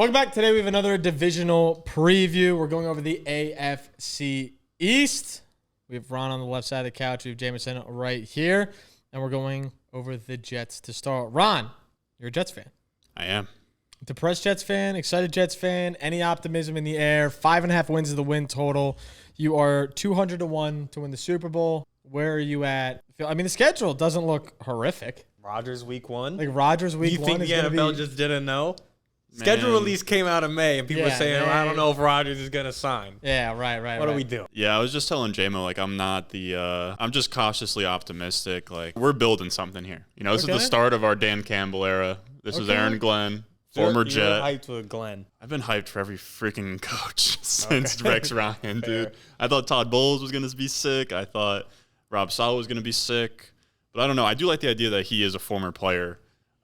Welcome back. Today we have another divisional preview. We're going over the AFC East. We have Ron on the left side of the couch. We have Jameson right here. And we're going over the Jets to start. Ron, you're a Jets fan. I am. Depressed Jets fan, excited Jets fan, any optimism in the air. 5.5 wins is the win total. You are 200-1 to win the Super Bowl. Where are you at? I mean, the schedule doesn't look horrific. Rodgers week 1. Like Rodgers week 1. You think the NFL just didn't know? Schedule release came out in May, and people were saying, I don't know if Rodgers is going to sign. Yeah, right. What do we do? Yeah, I was just telling JMO, like, I'm just cautiously optimistic. Like, we're building something here. You know, this is the start of our Dan Campbell era. This is Aaron Glenn, former Jet. You're hyped with Glenn. I've been hyped for every freaking coach since Rex Ryan, dude. I thought Todd Bowles was going to be sick. I thought Rob Saleh was going to be sick. But I don't know. I do like the idea that he is a former player.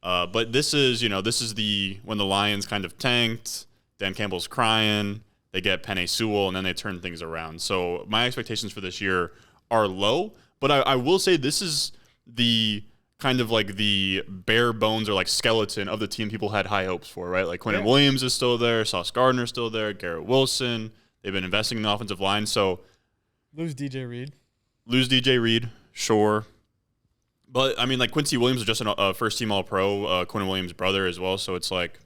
But this is when the Lions kind of tanked, Dan Campbell's crying, they get Penei Sewell, and then they turn things around. So my expectations for this year are low, but I will say this is the kind of like the bare bones or like skeleton of the team people had high hopes for, right? Like Quentin Williams is still there, Sauce Gardner's still there, Garrett Wilson. They've been investing in the offensive line. So lose DJ Reed, sure. But, I mean, like, Quincy Williams is just a first-team All-Pro, Quentin Williams' brother as well. So it's like,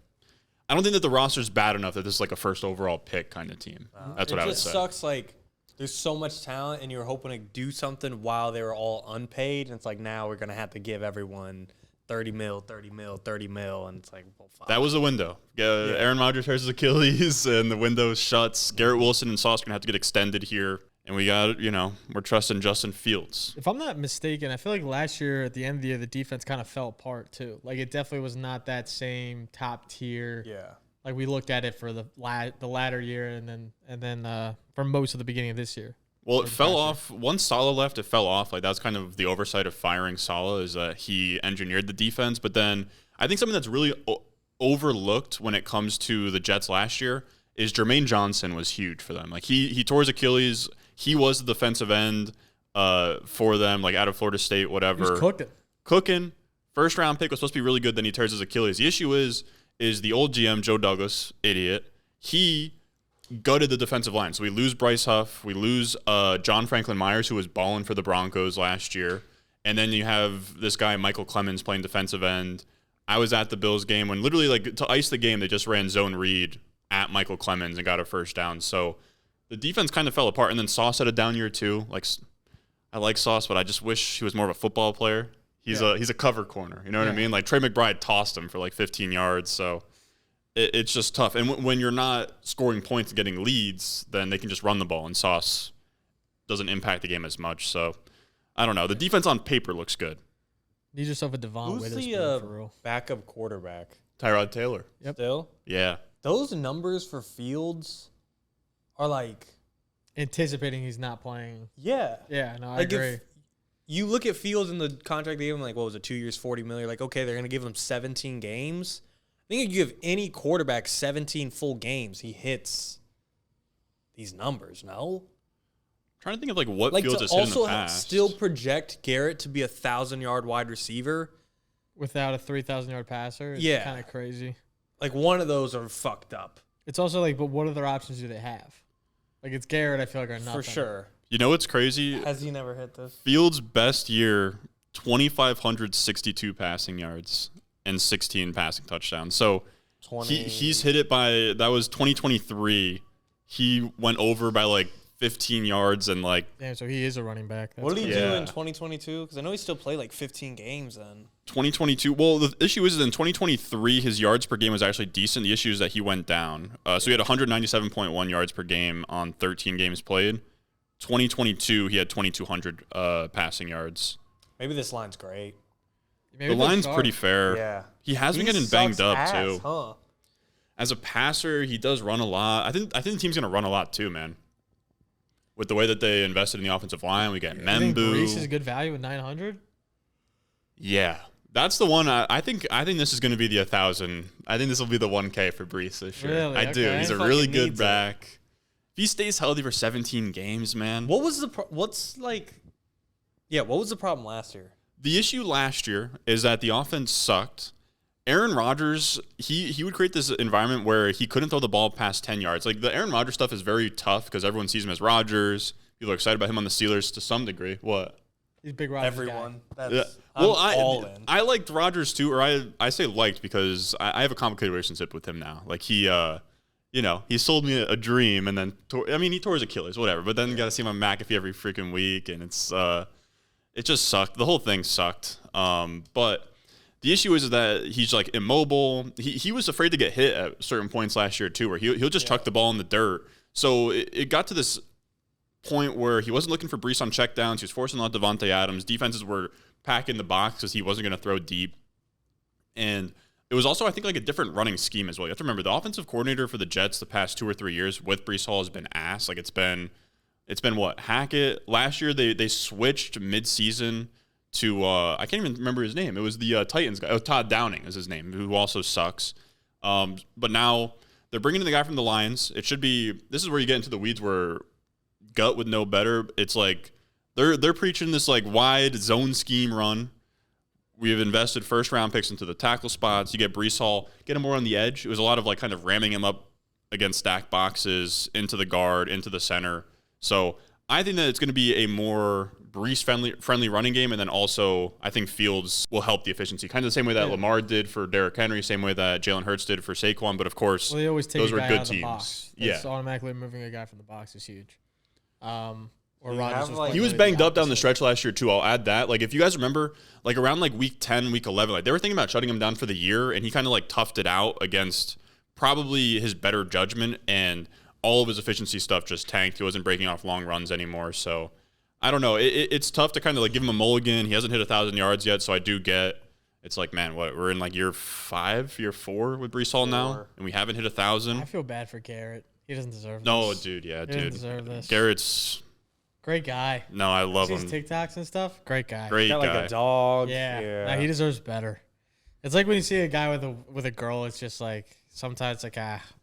I don't think that the roster's bad enough that this is like a first overall pick kind of team. That's what I would say. It just sucks, like, there's so much talent, and you're hoping to do something while they were all unpaid. And it's like, now we're going to have to give everyone 30 mil, and it's like, well, fuck. That was the window. Aaron Rodgers tears his Achilles, and the window shuts. Garrett Wilson and Sauce are going to have to get extended here. And we got, we're trusting Justin Fields. If I'm not mistaken, I feel like last year at the end of the year, the defense kind of fell apart too. Like it definitely was not that same top tier. Yeah. Like we looked at it for the latter year and then for most of the beginning of this year. Well, it fell off. Once Saleh left, it fell off. Like that's kind of the oversight of firing Saleh is that he engineered the defense. But then I think something that's really overlooked when it comes to the Jets last year is Jermaine Johnson was huge for them. Like he tore his Achilles. He was the defensive end for them, like out of Florida State, whatever. He was cooking. First round pick was supposed to be really good. Then he tears his Achilles. The issue is the old GM Joe Douglas, idiot. He gutted the defensive line. So we lose Bryce Huff. We lose John Franklin Myers, who was balling for the Broncos last year. And then you have this guy Michael Clemens playing defensive end. I was at the Bills game when literally like to ice the game, they just ran zone read at Michael Clemens and got a first down. So the defense kind of fell apart, and then Sauce had a down year too. Like, I like Sauce, but I just wish he was more of a football player. He's a cover corner. You know what I mean? Like Trey McBride tossed him for like 15 yards, so it's just tough. And when you're not scoring points and getting leads, then they can just run the ball, and Sauce doesn't impact the game as much. So I don't know. The defense on paper looks good. Need yourself a Devon Witherspoon for real. Backup quarterback? Tyrod Taylor. Yep. Still? Yeah. Those numbers for Fields are like anticipating he's not playing. Yeah. Yeah, no, I agree. If you look at Fields in the contract they gave him, like, what was it, 2 years, $40 million? Like, okay, they're going to give him 17 games. I think if you give any quarterback 17 full games, he hits these numbers, no? I'm trying to think of, like, what Fields has hit in the past. Also still project Garrett to be a 1,000-yard wide receiver. Without a 3,000-yard passer? It's kind of crazy. Like, one of those are fucked up. It's also like, but what other options do they have? Like, it's Garrett, I feel like, are nothing. For sure. You know what's crazy? Has he never hit this? Fields' best year, 2,562 passing yards and 16 passing touchdowns. So he's hit it by, that was 2023. He went over by like 15 yards and like. Damn, so he is a running back. What did he do in 2022? Because I know he still played like 15 games then. 2022. Well, the issue is that in 2023, his yards per game was actually decent. The issue is that he went down. So he had 197.1 yards per game on 13 games played. 2022, he had 2,200 passing yards. Maybe this line's great. Maybe the line's pretty fair. Yeah. He has been getting banged up too. Huh? As a passer, he does run a lot. I think the team's going to run a lot too, man. With the way that they invested in the offensive line, we got Membu. You think Brees is good value with 900? Yeah. That's the one. I think this is going to be the 1,000. I think this will be the 1K for Brees this year. Really? I do. He's a really good back. If he stays healthy for 17 games, man. What was the what was the problem last year? The issue last year is that the offense sucked, Aaron Rodgers, he would create this environment where he couldn't throw the ball past 10 yards. Like, the Aaron Rodgers stuff is very tough because everyone sees him as Rodgers. People are excited about him on the Steelers to some degree. What? He's a big Rodgers Everyone. guy. That's Well, all in. I liked Rodgers too, or I say liked because I have a complicated relationship with him now. Like, he sold me a dream and then he tore his Achilles, whatever. But then you got to see him on McAfee every freaking week, and it just sucked. The whole thing sucked. But the issue is that he's like immobile. He was afraid to get hit at certain points last year too, where he'll just chuck the ball in the dirt. So it got to this point where he wasn't looking for Brees on checkdowns. He was forcing a lot of Devontae Adams. Defenses were packing the box because he wasn't going to throw deep. And it was also, I think, like a different running scheme as well. You have to remember, the offensive coordinator for the Jets the past 2 or 3 years with Brees Hall has been ass. Like, it's been what? Hackett. Last year they switched midseason to I can't even remember his name. It was the Titans guy. Oh, Todd Downing is his name, who also sucks. But now they're bringing in the guy from the Lions. It should be. This is where you get into the weeds where Gut would know better. It's like they're preaching this like wide zone scheme run. We have invested first round picks into the tackle spots. You get Brees Hall, get him more on the edge. It was a lot of like kind of ramming him up against stack boxes, into the guard, into the center. So I think that it's going to be a more Brees friendly running game, and then also I think Fields will help the efficiency, kind of the same way that Lamar did for Derrick Henry, same way that Jalen Hurts did for Saquon. But of course, They always take those a were guy good out of the teams. box. Yeah, It's automatically moving a guy from the box is huge. Or You Rodgers have, was like- quite he was literally banged up down the opposite. stretch last year too. I'll add that. Like, if you guys remember, like around like week 10, week 11, like they were thinking about shutting him down for the year, and he kind of like toughed it out against probably his better judgment, and all of his efficiency stuff just tanked. He wasn't breaking off long runs anymore. So I don't know. It's tough to kind of like give him a mulligan. He hasn't hit 1,000 yards yet, so I do get. It's like, man, what, we're in like year 4 with Brees Hall now, and we haven't hit 1,000. I feel bad for Garrett. He doesn't deserve No, this. dude, yeah, He doesn't dude. deserve this. Garrett's Great guy. no, I love See his him. TikToks and stuff? Great guy. Great Got guy. like a dog. Yeah. No, he deserves better. It's like when you see a guy with a girl, it's just like sometimes like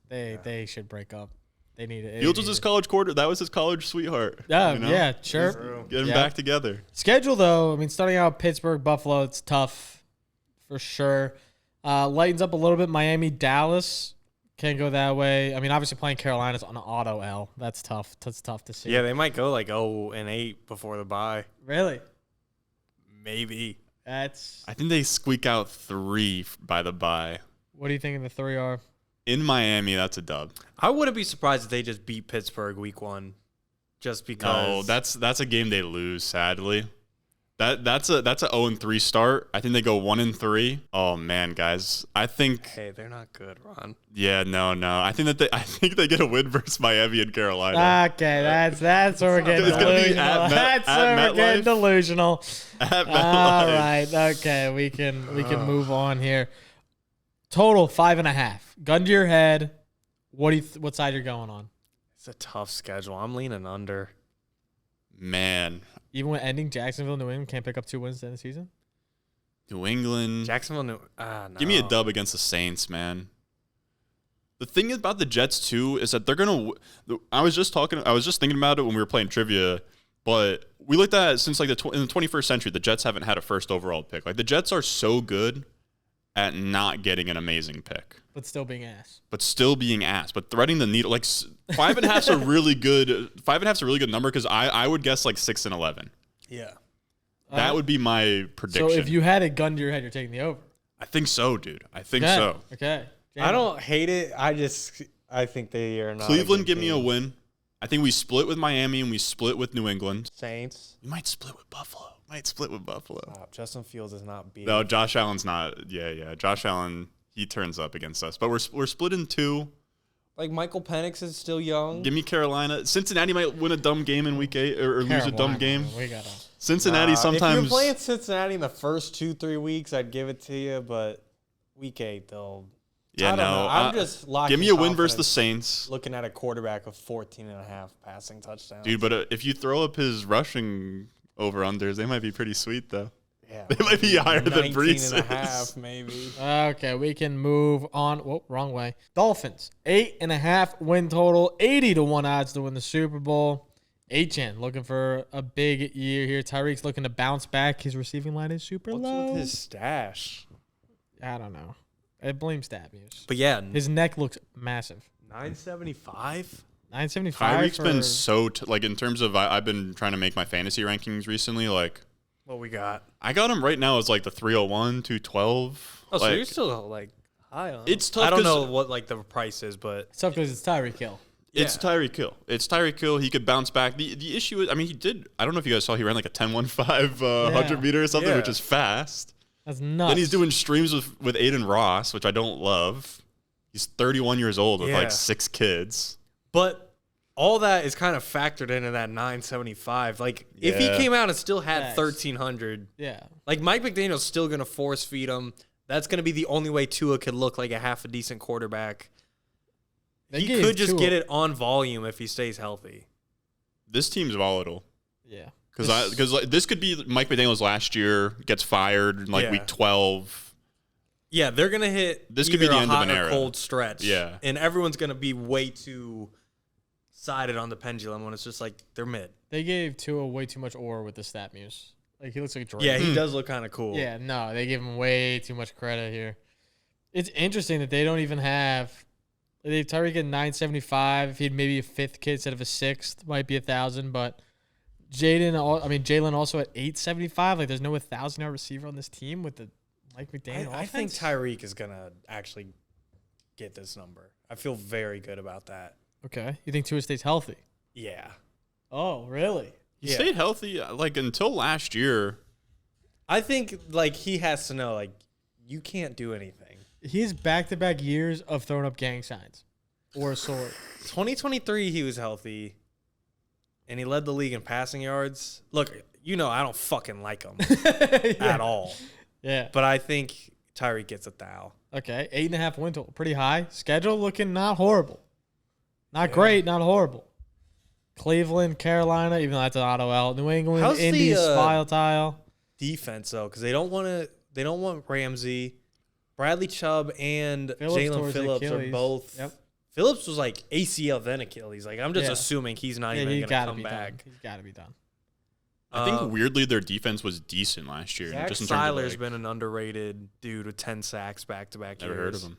they should break up. They need it. Fields was his college quarter. That was his college sweetheart. Yeah, you know? yeah, sure. True. Get him Yeah. back together. Schedule though, I mean, starting out Pittsburgh, Buffalo, it's tough for sure. Lightens up a little bit. Miami, Dallas can't go that way. I mean, obviously playing Carolina's on an auto L. That's tough. That's tough to see. Yeah, they might go like 0-8 before the bye. Really? Maybe. That's. I think they squeak out 3 by the bye. What do you think the 3 are? In Miami, that's a dub. I wouldn't be surprised if they just beat Pittsburgh week 1, just because. No, that's a game they lose. Sadly, that's a 0-3 start. I think they go 1-3. Oh man, guys, I think Hey, they're not good, Ron. no. I think they get a win versus Miami and Carolina. Okay, that's where we're getting It's gonna be delusional. at That's where we're getting MetLife. delusional. At All MetLife. right, okay, we can move on here. Total 5.5. Gun to your head. What side you're going on? It's a tough schedule. I'm leaning under. Man, Even with ending Jacksonville, New England can't pick up 2 wins in the season. New England. Jacksonville, no. Give me a dub against the Saints, man. The thing about the Jets too is that they're gonna. I was just thinking about it when we were playing trivia, but we looked at it since like in the 21st century, the Jets haven't had a first overall pick. Like, the Jets are so good at not getting an amazing pick, But still being ass. but still being asked, but threading the needle. Like 5.5's a really good. 5.5's a really good number because I would guess like 6 and 11. Yeah. That would be my prediction. So if you had a gun to your head, you're taking the over. I think so, dude. I think Okay. so. Okay. I don't hate it. I think they are not. Cleveland, give me a win. I think we split with Miami and we split with New England. Saints. We might split with Buffalo. Justin Fields is not beating. No, Josh Allen's not. Yeah. Josh Allen, he turns up against us. But we're split in 2. Like, Michael Penix is still young. Give me Carolina. Cincinnati might win a dumb game in week 8 or lose a dumb Carolina, game. We gotta. Cincinnati If sometimes. you're playing Cincinnati in the first 2-3 weeks, I'd give it to you. But week 8, they'll. Yeah, I don't no. know. I'm just locking. Give me a win versus the confidence Saints. Looking at a quarterback of 14.5 passing touchdowns. Dude, but if you throw up his rushing over-unders, they might be pretty sweet, though. yeah, They might be higher than 19 Brees. and a half, maybe. Okay, we can move on. Whoa, wrong way. Dolphins, 8.5 win total, 80-1 odds to win the Super Bowl. Achan looking for a big year here. Tyreek's looking to bounce back. His receiving line is super What's low. with his stash? I don't know. I blame Stabnews. But yeah, His neck looks massive. 975. 975. Tyreek's been so like in terms of I've been trying to make my fantasy rankings recently. Like, What we got? I got him right now as like the 301, 212. Oh, so like, you're still like high on. It's tough. I don't 'cause know what like the price is, but It's tough because it's Tyreek Hill. It's Yeah. Tyreek Hill. It's Tyreek Hill. He could bounce back. The issue is, I mean, he did. I don't know if you guys saw. He ran like a 10.15 100 meter or something, Yeah. which is fast. That's nuts. Then he's doing streams with Aiden Ross, which I don't love. He's 31 years old with Yeah. like 6 kids. but all that is kind of factored into that 975. Like if he Yeah. came out and still had Facts. 1300, Yeah. like Mike McDaniel's still gonna force feed him. That's gonna be the only way Tua could look like a half a decent quarterback. They He gave could just Tua- get it on volume if he stays healthy. This team's volatile. Yeah. Because like, this could be Mike McDaniel's last year, gets fired in like Yeah. week 12. Yeah, they're gonna hit. This could be either the a end of hot an or era. cold stretch. Yeah. and everyone's gonna be way too sided on the pendulum when it's just like they're mid. They gave Tua way too much ore with the stat muse. Like he looks like Drake. Yeah, he does look kind of cool. Yeah, no, they give him way too much credit here. It's interesting that they don't even have. They have Tyreek at 975. If he had maybe a 5th kid instead of a 6th, might be 1,000. But Jalen also at 875. Like there's no 1,000-yard receiver on this team with the Mike McDaniel. I think offense. Tyreek is gonna actually get this number. I feel very good about that. Okay, you think Tua stays healthy? Yeah, Oh, really? He Yeah. stayed healthy like until last year. I think like he has to know like you can't do anything. He has back-to-back years of throwing up gang signs or a sword. 2023 he was healthy, and he led the league in passing yards. Look, you know I don't fucking like him at all, Yeah. but I think Tyreek gets 1,000. Okay, 8.5 win total, pretty high. Schedule looking not horrible, not great, not horrible. Cleveland, Carolina, even though that's an auto L. New England, How's the, Indies, volatile. Defense though, because they don't want Ramsey, Bradley Chubb, and Phillips Jalen towards Phillips are Achilles. both. Yep. Phillips was like ACL then Achilles. Like I'm just Yeah. assuming he's not Yeah, even he gonna gotta come be back. done. He's got to be done. I think weirdly their defense was decent last year. Zach Just in terms of, Seiler's like, been an underrated dude with 10 sacks back-to-back years. never heard of him.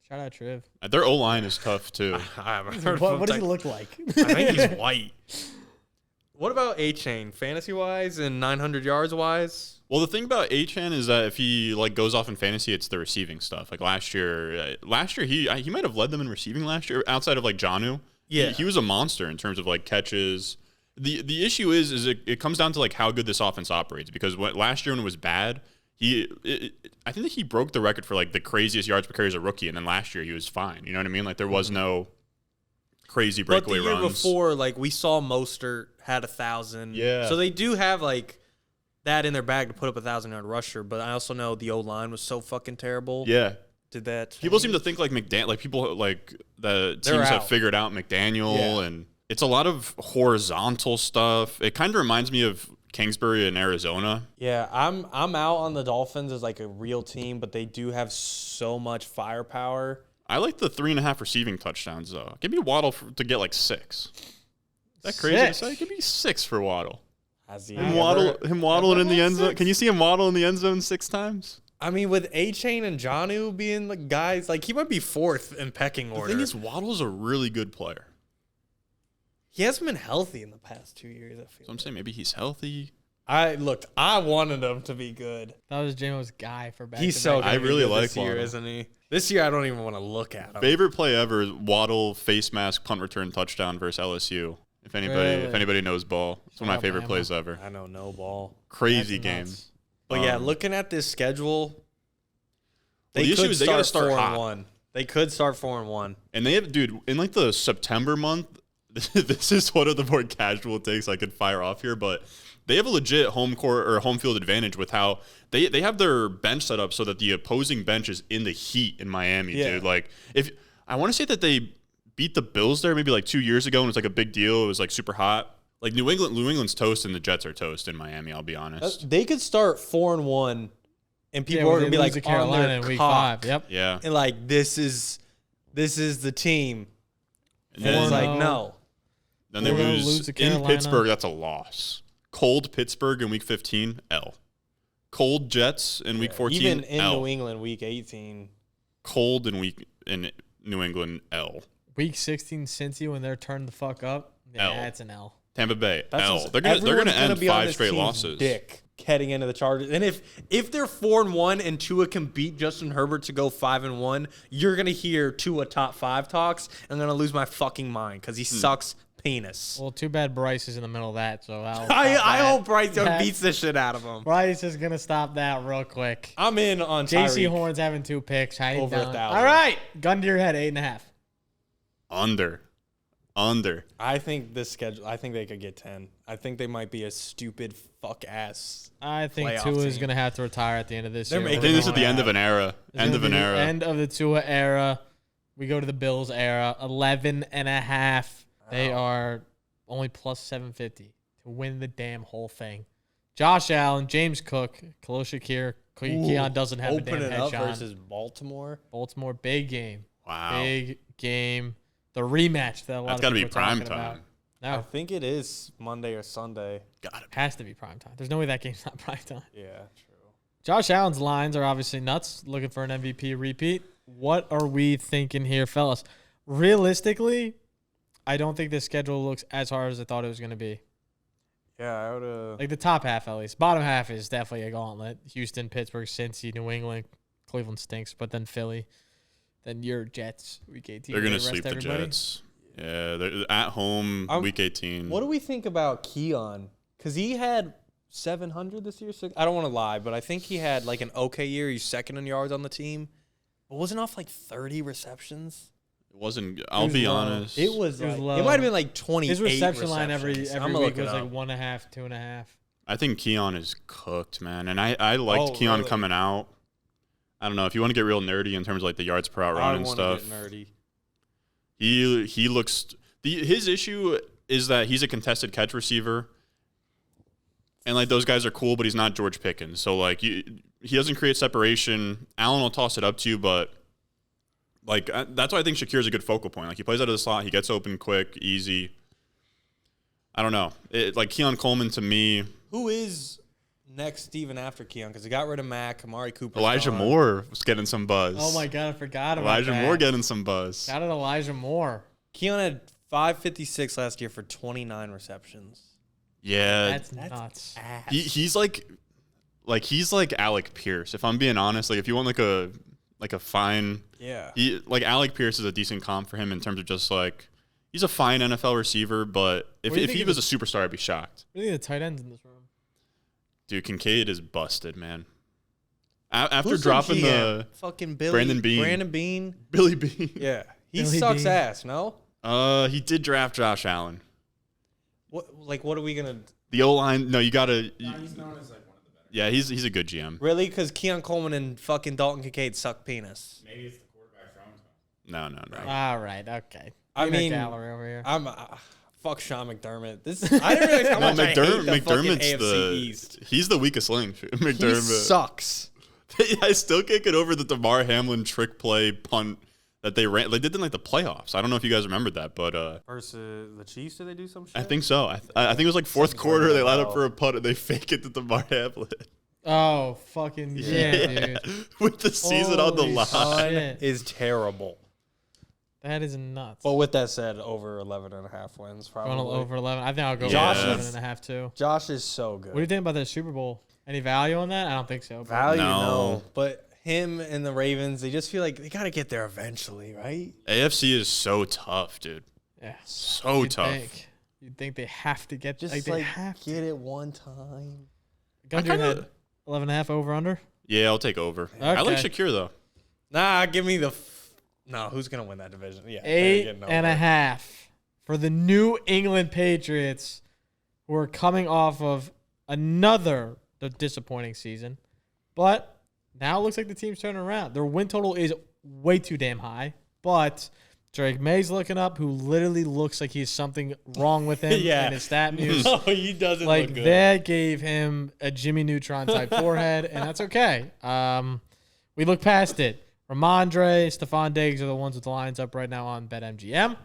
Shout out Triv. Their O line is tough too. I haven't heard of What, him. what does he look like? I think he's white. What about A-Chain, fantasy-wise and 900 yards-wise? Well, the thing about Achan is that if he like goes off in fantasy, it's the receiving stuff. Like last year he might have led them in receiving last year outside of like Jonnu. Yeah. He was a monster in terms of like catches. The issue is it comes down to like how good this offense operates because last year when it was bad, I think that he broke the record for like the craziest yards per carry as a rookie, and then last year he was fine. You know what I mean? Like there was no crazy But breakaway the year runs. before, like we saw Mostert had 1,000. Yeah. So they do have like that in their bag to put up a 1,000-yard rusher. But I also know the O-line was so fucking terrible. Yeah. Did that? People seem to think like McDaniel, like people like the They're teams have out. figured out McDaniel, Yeah. and it's a lot of horizontal stuff. It kind of reminds me of Kingsbury in Arizona. Yeah, I'm out on the Dolphins as like a real team, but they do have so much firepower. I like the 3.5 receiving touchdowns though. Give me Waddle to get like 6. Is that crazy to 6? say? Give me 6 for Waddle. Has he Him ever- waddling in the had end zone. 6? Can you see him waddle in the end zone 6 times? I mean, with A-Chain and Jonnu being the guys, like he might be 4th in pecking The order. thing is, Waddle's a really good player. he hasn't been healthy in the past 2 years. I feel. So I'm saying maybe he's healthy. I wanted him to be good. That was JMO's guy for back. He's so good. I really like this year, Waddle. isn't he? This year, I don't even want to look at him. Favorite play ever is Waddle face mask punt return touchdown versus LSU. If anybody knows ball, it's one of my favorite Alabama. plays ever. I know no ball. Crazy That's game. nuts. But yeah, looking at this schedule, the they issue could is they gotta start 4-1. They could start 4-1. And they have, dude, in like the September month, this is one of the more casual takes I could fire off here, but they have a legit home court or home field advantage with how they have their bench set up so that the opposing bench is in the heat in Miami, Yeah. dude. Like, if I want to say that they beat the Bills there maybe like 2 years ago and it was like a big deal. It was like super hot. Like New England's toast and the Jets are toast in Miami, I'll be honest. They could start 4-1, and people Yeah, are gonna be lose like to on Carolina their in week cock. 5. Yep. Yeah. And like this is the team. And And it's then, like no. then they They're gonna lose lose to in Carolina. Pittsburgh. That's a loss. Cold Pittsburgh in week 15, L. Cold Jets in week 14. Even in L. New England, week 18. Cold in New England. L. Week 16, Cincy, when they're turned the fuck up. Yeah, L. it's an L. Tampa Bay. That's L. just- They're gonna end be on 5 this straight team's losses. Dick heading into the Chargers, and if they're 4-1 and Tua can beat Justin Herbert to go 5-1, you're gonna hear Tua top 5 talks. I'm gonna lose my fucking mind because he sucks penis. Well, too bad Bryce is in the middle of that, so I hope Bryce Young That- beats the shit out of him. Bryce is going to stop that real quick. I'm in on JC Tyreek. Horn's having 2 picks. How you Over doing? 1,000. All right. Gun to your head, 8.5. Under. I think this schedule. I think they could get 10. I think they might be a stupid fuck ass. I think Playoff Tua is team. going to have to retire at the end of this They're year. I making think this is it the end of an era. It's End gonna of an be the era. End of the Tua era. We go to the Bills era. 11.5. They are only plus 750 to win the damn whole thing. Josh Allen, James Cook, Khalil Shakir. Keon doesn't have a damn Open it up headshot. versus Baltimore. Baltimore, big game. Wow. Big game. The rematch that a lot That's of got to people be are talking prime about. time. I No, think it is Monday or Sunday. Got it. has to be prime time. There's no way that game's not prime time. Yeah, true. Josh Allen's lines are obviously nuts. Looking for an MVP repeat. What are we thinking here, fellas? Realistically, I don't think this schedule looks as hard as I thought it was going to be. Yeah, I would have. Like the top half, at least. Bottom half is definitely a gauntlet. Houston, Pittsburgh, Cincy, New England, Cleveland stinks, but then Philly, then your Jets. Week 18. They're going to rest sweep the everybody. Jets. Yeah, they're at home week 18. What do we think about Keon? Because he had 700 this year. I don't want to lie, but I think he had like an okay year. He's second in yards on the team. But wasn't off like 30 receptions? It wasn't. I'll be low. honest. It was. It was It low. might have been like 28. His reception line every receptions. I'm week gonna look was it like up. 1.5, 2.5. I think Keon is cooked, man. And I liked Keon really? coming out. I don't know. If you want to get real nerdy in terms of like the yards per out run and stuff, Get nerdy. he looks. His issue is that he's a contested catch receiver. And like those guys are cool, but he's not George Pickens. So like he doesn't create separation. Allen will toss it up to you, but like that's why I think Shakir's a good focal point. Like he plays out of the slot, he gets open quick, easy. I don't know. Like Keon Coleman to me, Who is next even after Keon? Because they got rid of Mack, Amari Cooper. Elijah Moore was getting some buzz. Oh my God, I forgot about Elijah that. Moore getting some buzz. Got it, Elijah Moore. Keon had 556 last year for 29 receptions. Yeah, That's nuts. Ass. he's like Alec Pierce. If I'm being honest, like if you want like a fine, Yeah. like Alec Pierce is a decent comp for him in terms of just like he's a fine NFL receiver, but if What do you if think he of was a superstar, I'd be shocked. What do you think of the tight ends in this room? Dude, Kincaid is busted, man. After Who's dropping GM? the fucking Billy, Brandon Beane. Brandon Bean. Billy Bean, Yeah. He Billy sucks Beane. ass, no? he did draft Josh Allen. What are we going to. The O line, no, you gotta. He's known as like one of the better. Yeah, he's a good GM. Really? Because Keon Coleman and fucking Dalton Kincaid suck penis. Maybe it's the quarterback from his No. All right, okay. I Peanut mean, gallery over here. I'm. Fuck Sean McDermott. I didn't realize how No, much I hate the fucking McDermott's AFC East. he's the weakest link. He McDermott sucks. I still can't get over the DeMar Hamlin trick play punt that they ran. They did in like the playoffs. I don't know if you guys remember that, but Versus the Chiefs, did they do some shit? I think so. I think it was like fourth Something's quarter. ringing They a lined up bell. for a punt and they fake it to DeMar Hamlin Oh, fucking yeah, dude. with the season on the Holy line. shit. is terrible. That is nuts. But with that said, over 11.5 wins, Going probably. over 11. I think I'll go Josh over is- 11.5 too. Josh is so good. What do you think about the Super Bowl? Any value on that? I don't think so. but- Value, No. no. But him and the Ravens, they just feel like they got to get there eventually, right? AFC is so tough, dude. Yeah. So You'd tough. You'd think they have to get Just they have to. get it one time. Gun to your head. 11.5 over under. Yeah, I'll take over. I like Okay. Shakir though. Nah, give me the. No, who's gonna win that division? Yeah, they're getting over it. 8.5 for the New England Patriots, who are coming off of another disappointing season, but now it looks like the team's turning around. Their win total is way too damn high, but Drake May's looking up, who literally looks like he's something wrong with him Yeah. in his stat muse. No, he doesn't Like look good. that gave him a Jimmy Neutron type forehead, and that's okay. We look past it. Ramondre, Stephon Diggs are the ones with the lines up right now on BetMGM.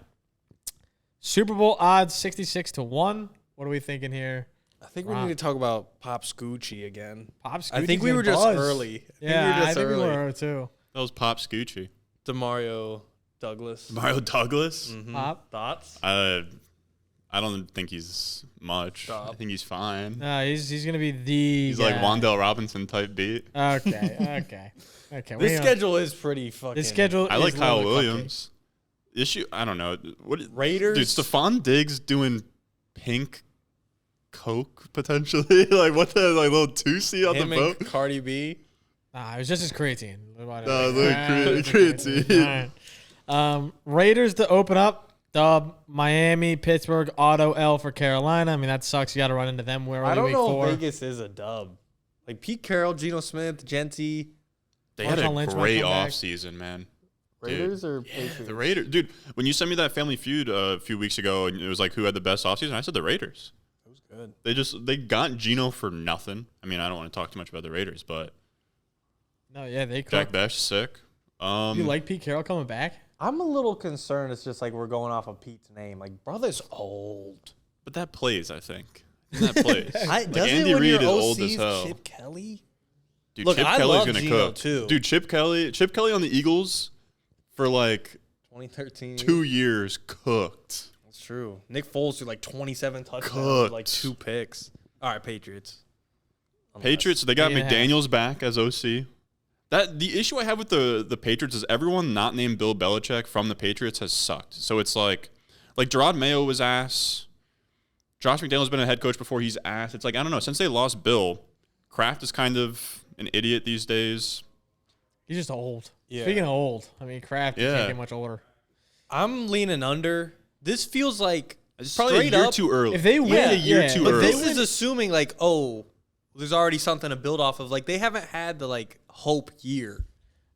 Super Bowl odds 66-1. What are we thinking here? I think we need to talk about Pop Scoochie again. Pop Scoochie's I think we were just early. Yeah, I think we were too. That was Pop Scoochie. Demario Douglas. Mario Douglas. Pop. Thoughts? I don't think he's much. Stop. I think he's fine. No, he's gonna be the. He's guy. like Wandale Robinson type beat. Okay. This schedule is pretty fucking. This schedule. I is like Kyle literally Williams. Issue. I don't know. What Raiders. Dude, Stephon Diggs doing pink coke potentially. Like what the little 2C on him the and boat. Cardi B. Nah, it was just his creatine. Creatine. All right. Raiders to open up. Dub. Miami, Pittsburgh, auto L for Carolina. I mean, that sucks. You got to run into them. Where I don't week know 4. if Vegas is a dub. Like Pete Carroll, Geno Smith, Genty. They had a Marshawn Lynch might great come back. offseason, man. Raiders or Yeah, Patriots? the Raiders. Dude, when you sent me that Family Feud a few weeks ago and it was like who had the best offseason, I said the Raiders. That was good. They got Geno for nothing. I mean, I don't want to talk too much about the Raiders, but No, yeah, they Jack cooked. Besh sick. You like Pete Carroll coming back? I'm a little concerned. It's just like we're going off of Pete's name. Like, brother's old. But that plays, I think. That plays. Doesn't Andy it when Reid your is old as OC's hell. Chip Kelly? Dude, Look, Chip I Kelly's love gonna Geno cook too. Dude, Chip Kelly on the Eagles for like 2013. 2 years cooked. That's true. Nick Foles threw like 27 touchdowns, Cooked. with like 2 picks. All right, Patriots. Patriots, they got 8.5. McDaniels back as OC. The issue I have with the Patriots is everyone not named Bill Belichick from the Patriots has sucked. So it's like Gerard Mayo was ass. Josh McDaniels been a head coach before, he's ass. It's like, I don't know, since they lost Bill, Kraft is kind of an idiot these days. He's just old. Yeah. Speaking of old, I mean, Kraft Yeah. can't get much older. I'm leaning under. This feels like It's probably straight a year up. too early. If they win, Yeah, a year too But early. this is assuming like, oh, there's already something to build off of. Like they haven't had the like hope year.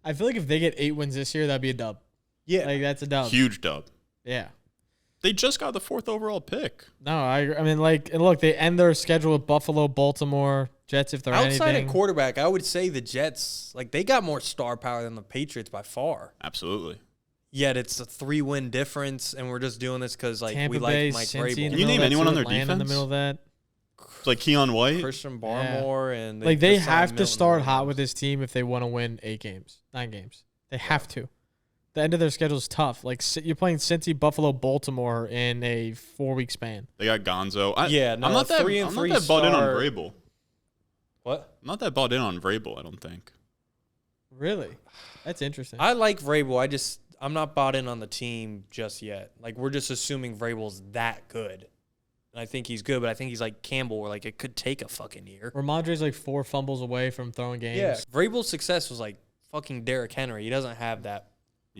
I feel like if they get 8 wins this year, that'd be a dub. Yeah. Like that's a dub. Huge dub. Yeah. They just got the 4th overall pick. No, I mean, like, and look, they end their schedule with Buffalo, Baltimore, Jets if they're Outside anything. of quarterback, I would say the Jets, like they got more star power than the Patriots by far. Absolutely. Yet it's a 3-win difference, and we're just doing this because like Tampa we Bay, like Mike Cincy in the Vrabel, Can you middle name of that anyone too, on their Atlanta in the defense? middle of that. Like Keon White. Christian Barmore, and Like they just signed have to Milton start Williams. hot with this team if they want to win 9 games. They have to. The end of their schedule is tough. Like you're playing Cincy, Buffalo, Baltimore in a 4-week span. They got Gonzo. Yeah, no, I'm not that, 3 and I'm 3 not that bought in on start. Vrabel. What? I'm not that bought in on Vrabel, I don't think. Really? That's interesting. I like Vrabel. I'm not bought in on the team just yet. Like we're just assuming Vrabel's that good. And I think he's good, but I think he's like Campbell, where like it could take a fucking year. Ramondre's like 4 fumbles away from throwing games. Yeah, Vrabel's success was like fucking Derrick Henry. He doesn't have that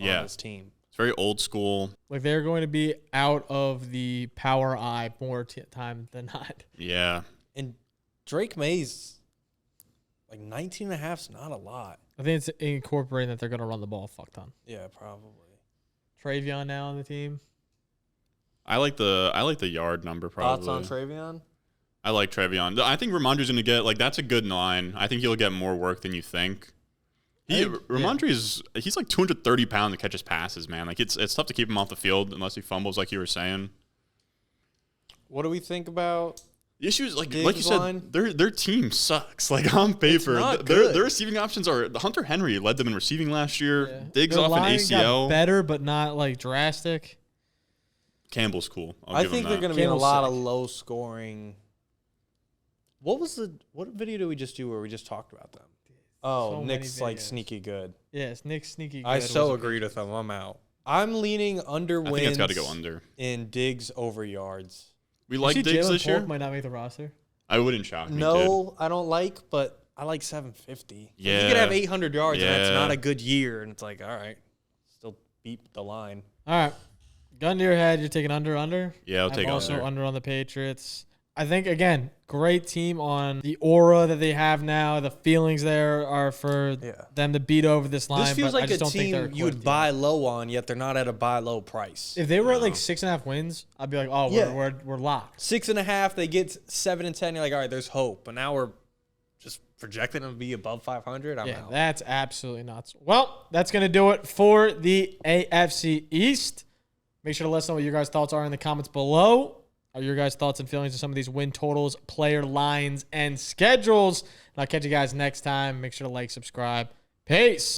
on his team. It's very old school. Like they're going to be out of the power eye more time than not. Yeah. And Drake May's like 19 and a half's not a lot. I think it's incorporating that they're going to run the ball a fuck ton. Yeah, probably. Travion now on the team. I like the yard number probably. Thoughts on Travion? I like Trevion. I think Ramondre's going to get, like, that's a good 9. I think he'll get more work than you think. Ramondre's, he's like 230 pounds to catch his passes, man. Like, it's tough to keep him off the field unless he fumbles, like you were saying. What do we think about? The issue is, like you Diggs said, line? their team sucks. Like, on paper, not their good. receiving options are, Hunter Henry led them in receiving last year. Diggs Their off an line ACL. got better, but not like drastic. Campbell's cool. I think they're going to be in a Campbell's lot of sick. low scoring. What video did we just do where we just talked about them? Oh, So many Nick's like videos. sneaky good. Yes, Nick Sneaky. I Good so was a agreed good- with him. I'm out. I'm leaning under I wins. think it's got to go under. In Diggs over yards. We You like see Diggs Jalen this year. Polk might not make the roster. I wouldn't shock me. No, I don't like, but I like 750. Yeah. You could have 800 yards, and that's Yeah. not a good year. And it's like, all right, still beat the line. All right. Gun to your head. You're taking under. Yeah, I'll I'm take also under. on the Patriots. I think, again, great team on the aura that they have now. The feelings there are for them to beat over this line. This feels but I like just a don't think they're team you would equipped buy low on, yet they're not at a buy low price. If they were at like 6.5 wins, I'd be like, oh, Yeah. we're locked. 6.5, they get 7 and 10. You're like, all right, there's hope. But now we're just projecting them to be above 500. I'm Yeah, out. that's absolutely nuts. Well, that's going to do it for the AFC East. Make sure to let us know what your guys' thoughts are in the comments below. your guys' thoughts and feelings on some of these win totals, player lines, and schedules. And I'll catch you guys next time. Make sure to like, subscribe. Peace.